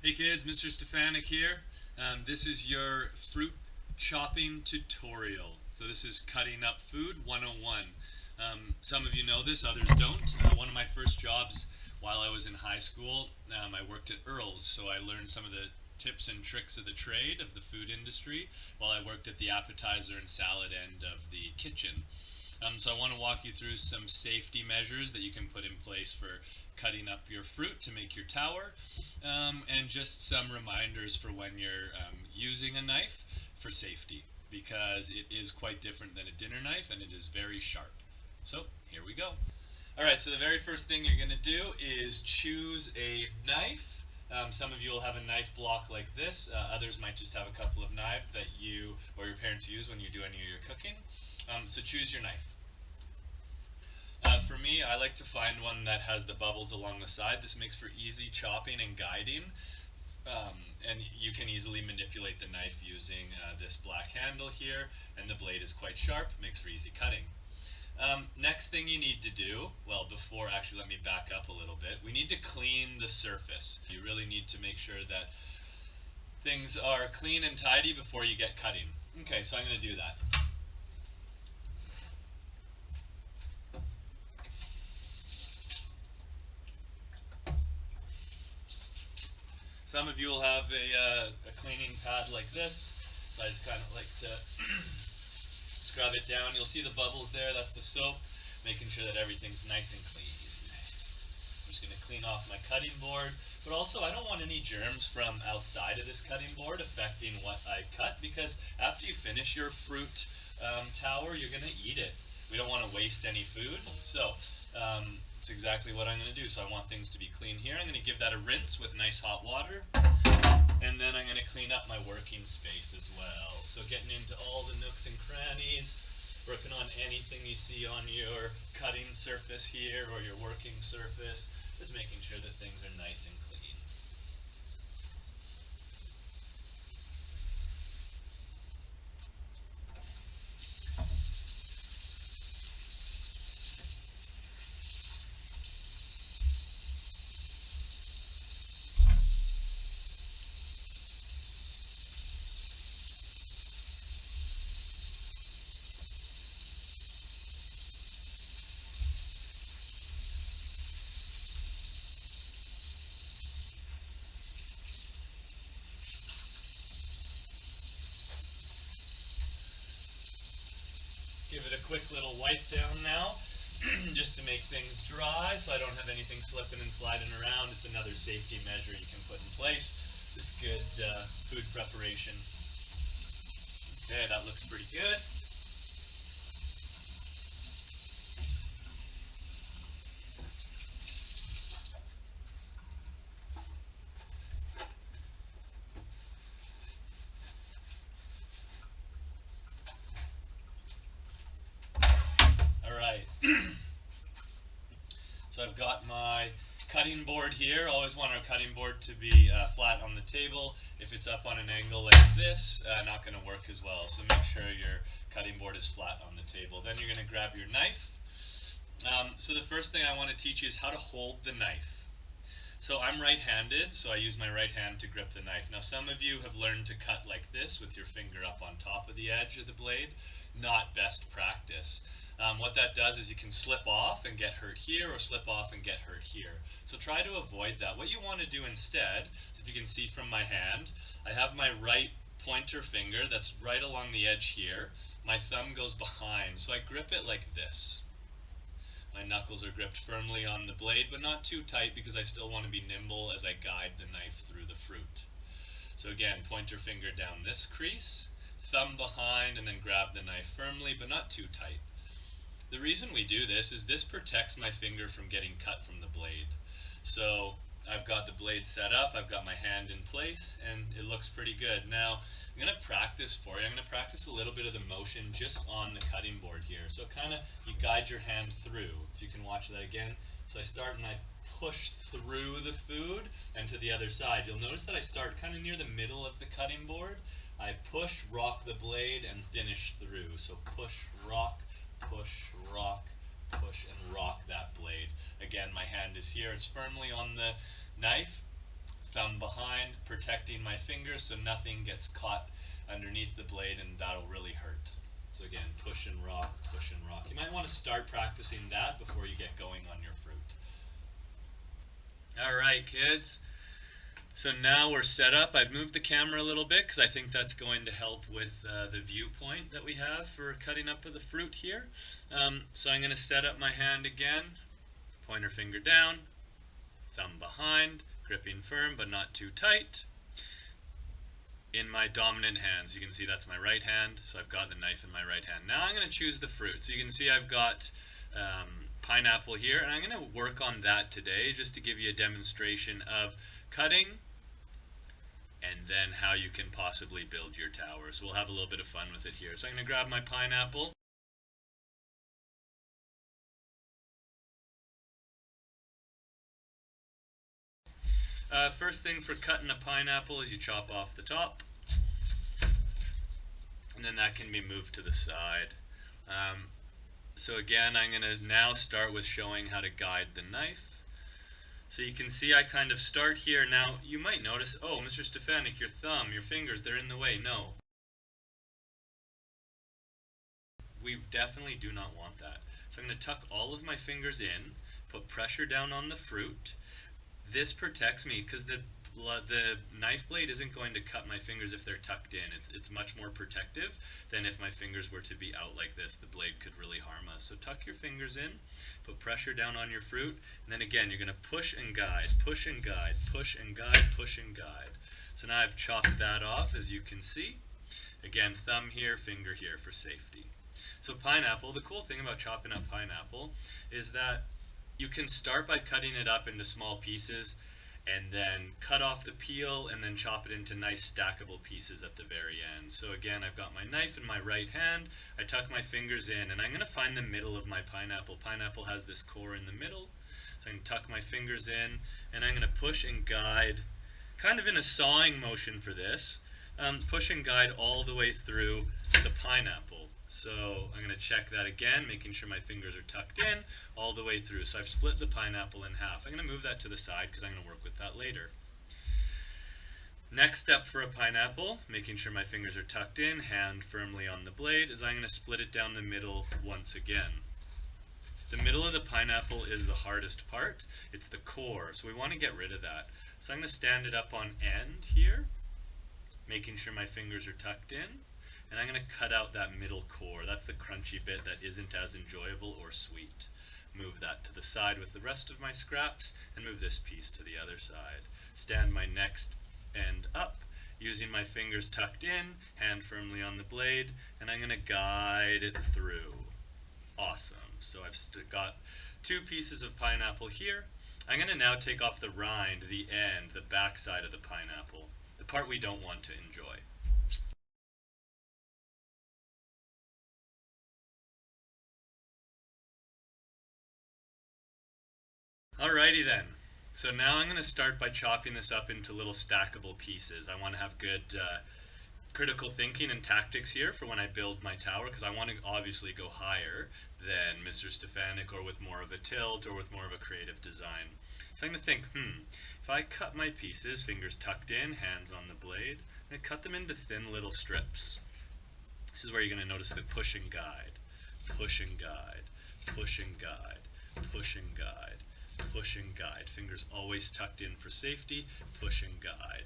Hey kids, Mr. Stefanik here. This is your fruit chopping tutorial. So this is cutting up food 101. Some of you know this, others don't. One of my first jobs while I was in high school, I worked at Earl's, so I learned some of the tips and tricks of the trade of the food industry while I worked at the appetizer and salad end of the kitchen. So I want to walk you through some safety measures that you can put in place for cutting up your fruit to make your tower, and just some reminders for when you're using a knife for safety, because it is quite different than a dinner knife and it is very sharp. So here we go. Alright, so the very first thing you're going to do is choose a knife. Some of you will have a knife block like this, others might just have a couple of knives that you or your parents use when you do any of your cooking. So choose your knife. For me, I like to find one that has the bubbles along the side. This makes for easy chopping and guiding, and you can easily manipulate the knife using this black handle here, and the blade is quite sharp, makes for easy cutting. Next thing you need to do, well, actually let me back up a little bit. We need to clean the surface. You really need to make sure that things are clean and tidy before you get cutting. Okay, so I'm going to do that. Some of you will have a cleaning pad like this, so I just kind of like to scrub it down. You'll see the bubbles there, that's the soap, making sure that everything's nice and clean. I'm just going to clean off my cutting board, but also I don't want any germs from outside of this cutting board affecting what I cut, because after you finish your fruit tower, you're going to eat it. We don't want to waste any food, so it's exactly what I'm going to do. So I want things to be clean here. I'm going to give that a rinse with nice hot water, and then I'm going to clean up my working space as well. So getting into all the nooks and crannies, working on anything you see on your cutting surface here or your working surface, just making sure that things are nice and clean. Give it a quick little wipe down now, just to make things dry so I don't have anything slipping and sliding around. It's another safety measure you can put in place. This good food preparation. Okay, that looks pretty good. So I've got my cutting board here. Always want our cutting board to be flat on the table. If it's up on an angle like this, not going to work as well. So make sure your cutting board is flat on the table. Then you're going to grab your knife. So the first thing I want to teach you is how to hold the knife. So I'm right-handed, so I use my right hand to grip the knife. Now some of you have learned to cut like this with your finger up on top of the edge of the blade. Not best practice. What that does is you can slip off and get hurt here, or slip off and get hurt here. So try to avoid that. What you want to do instead, if you can see from my hand, I have my right pointer finger that's right along the edge here. My thumb goes behind, so I grip it like this. My knuckles are gripped firmly on the blade, but not too tight, because I still want to be nimble as I guide the knife through the fruit. So again, pointer finger down this crease, thumb behind, and then grab the knife firmly, but not too tight. The reason we do this is this protects my finger from getting cut from the blade. So I've got the blade set up, I've got my hand in place, and it looks pretty good. Now I'm going to practice for you. I'm going to practice a little bit of the motion just on the cutting board here. So kind of you guide your hand through, if you can watch that again. So I start and I push through the food and to the other side. You'll notice that I start kind of near the middle of the cutting board. I push, rock the blade, and finish through. So push, rock, push, rock, push, and rock that blade. Again, my hand is here, it's firmly on the knife. thumb behind, protecting my fingers so nothing gets caught underneath the blade, and that'll really hurt. So again, push and rock, push and rock. You might want to start practicing that before you get going on your fruit. All right, kids. So now we're set up. I've moved the camera a little bit because I think that's going to help with the viewpoint that we have for cutting up of the fruit here. So I'm going to set up my hand again, pointer finger down, thumb behind, gripping firm but not too tight. In my dominant hand, so you can see that's my right hand, so I've got the knife in my right hand. Now I'm going to choose the fruit. So you can see I've got pineapple here, and I'm going to work on that today just to give you a demonstration of cutting and then how you can possibly build your tower. So we'll have a little bit of fun with it here. So I'm going to grab my pineapple. First thing for cutting a pineapple is you chop off the top, and then that can be moved to the side. So again, I'm going to now start with showing how to guide the knife. So you can see I kind of start here. Now you might notice, oh, Mr. Stefanik, your thumb, your fingers, they're in the way. No. We definitely do not want that. So I'm going to tuck all of my fingers in, put pressure down on the fruit. This protects me because the knife blade isn't going to cut my fingers if they're tucked in. It's much more protective than if my fingers were to be out like this. The blade could really harm us. So tuck your fingers in, put pressure down on your fruit, and then again you're going to push and guide, push and guide, push and guide, push and guide. So now I've chopped that off, as you can see. Again, thumb here, finger here for safety. So pineapple, the cool thing about chopping up pineapple is that you can start by cutting it up into small pieces and then cut off the peel and then chop it into nice stackable pieces at the very end. So again, I've got my knife in my right hand, I tuck my fingers in, and I'm going to find the middle of my pineapple. Pineapple has this core in the middle, so I can tuck my fingers in, and I'm going to push and guide, kind of in a sawing motion for this, push and guide all the way through the pineapple. So I'm going to check that again, making sure my fingers are tucked in all the way through. So I've split the pineapple in half. I'm going to move that to the side because I'm going to work with that later. Next step for a pineapple, making sure my fingers are tucked in, hand firmly on the blade, is I'm going to split it down the middle once again. The middle of the pineapple is the hardest part. It's the core, so we want to get rid of that. So I'm going to stand it up on end here, making sure my fingers are tucked in. And I'm going to cut out that middle core. That's the crunchy bit that isn't as enjoyable or sweet. Move that to the side with the rest of my scraps, and move this piece to the other side. Stand my next end up, using my fingers tucked in, hand firmly on the blade, and I'm going to guide it through. Awesome. So I've got two pieces of pineapple here. I'm going to now take off the rind, the end, the back side of the pineapple, the part we don't want to enjoy. Alrighty then, so now I'm going to start by chopping this up into little stackable pieces. I want to have good critical thinking and tactics here for when I build my tower, because I want to obviously go higher than Mr. Stefanik, or with more of a tilt, or with more of a creative design. So I'm going to think, if I cut my pieces, fingers tucked in, hands on the blade, I'm going to cut them into thin little strips. This is where you're going to notice the push and guide, push and guide, push and guide, push and guide, push and guide. Fingers always tucked in for safety, push and guide.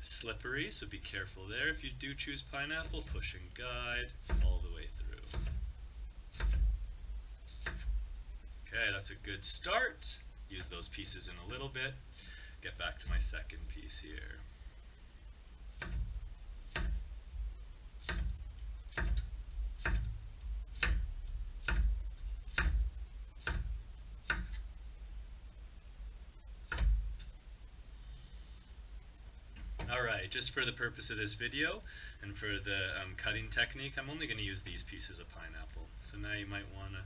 Slippery, so be careful there. If you do choose pineapple, push and guide all the way through. Okay, that's a good start. Use those pieces in a little bit. Get back to my second piece here. Alright, just for the purpose of this video and for the cutting technique, I'm only going to use these pieces of pineapple. So now you might want to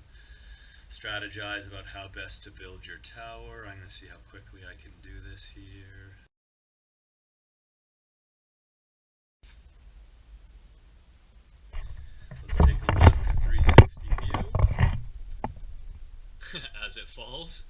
strategize about how best to build your tower. I'm going to see how quickly I can do this here. Let's take a look at 360 view as it falls.